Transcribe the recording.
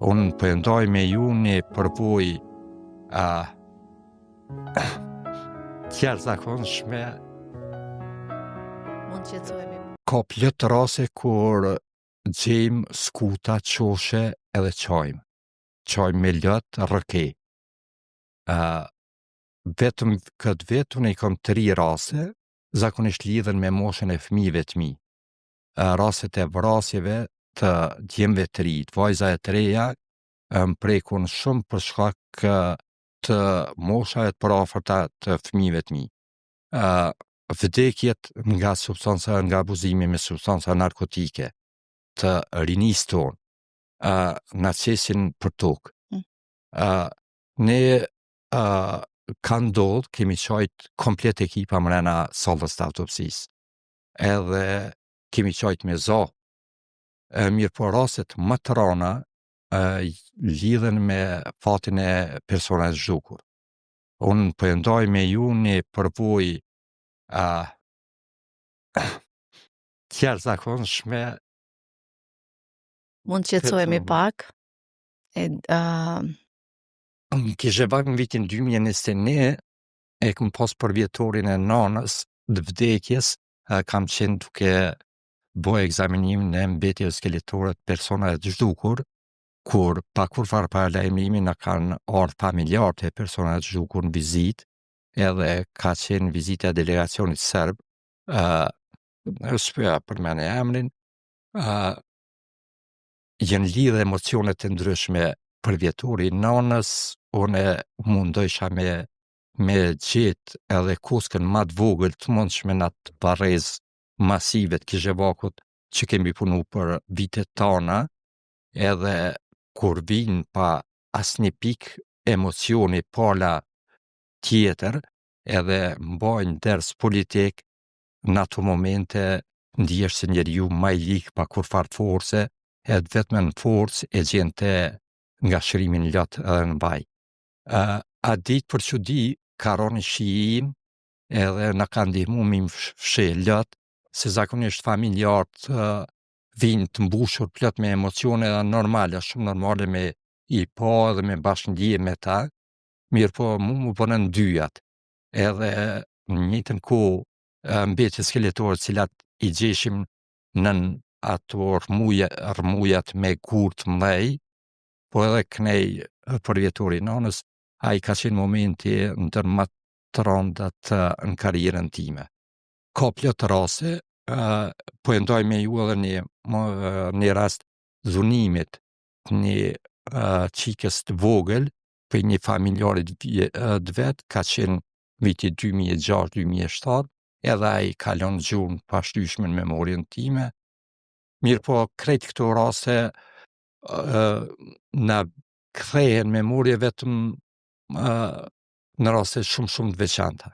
Unë përndoj me ju një përvoj tjerëzakonshme. Mund të qetësohemi. Ka plot raste kur gjejmë skuta, qoshe edhe qajmë. Qajmë me lot, rëke. Vetëm këtë vit unë i kam 3 raste, zakonisht lidhen me moshën e fëmijëve të mi. Rastet e vrasjeve të djemve të rinj, vajza e të reja më prekun shumë për shkak të moshave të paraafërta të fëmijëve të mi. Vdekjet nga substanca, nga abuzimi me substanca narkotike të rinisë tonë na qesin për tokë. Ne ka ndodhur, kemi qajt komplet ekipa mrena sallës të autopsisë. Edhe kemi qajt me za. Mirë po rastet më të rana lidhen me fatin e personave të zhdukur. Unë përndoj me ju një përvoj tjerëzakonshme. Mund të qetësohemi pak. Kishe vak në vitin 2021, e këm pas për vjetorin e nanës dë vdekjes, kam qenë duke bëj egzaminim në mbetje skeletore të personave të zhdukur, kur pa kur farë paralajmërimi na kanë ardhur familjarë të personave të zhdukur në vizitë, edhe ka qenë vizita e delegacionit serb, shpëja për mene emrin, jenë lidhe emocionet të ndryshme për vjetorin nanës, une mundojsha me gjetë edhe kuskën ma të vogël të mundshme në atë barez masive të Kizhevakut që kemi punu për vitet tana, edhe kur vinë pa asnjë pik emocioni pala tjetër, edhe mbajnë ders politik, në ato momente ndihesh se njeriu ma i lik pa kur farë force, edhe vetëm në forcë e gjente nga shrimin lot edhe në vaj. A ditë për që di, ka roni shijin, edhe në ka ndihmu mi fshe lot, se zakonisht familjarët vinë të mbushur plot me emocione dhe normale, shumë normale me i pa dhe me bashkëndije me ta, mirë po mu bënën dyjat. Edhe në njëjtën kohë mbetje skeletore cilat i gjeshim nën ato rrmujat me gur të mëdhej, po edhe kënej për vjetorin nanës, a i ka qenë momenti ndër më të rëndat në karrierën time. Ka plot raste, po e ndoj me ju edhe një rast dhunimit një qikës të vogël për një familjarit të vet, ka qenë viti 2006-2007, edhe a i kalon gjurën pashtyshme në memorien time. Mirë po krejt këto raste na kthehen memorie vetëm në raste shumë të veçanta.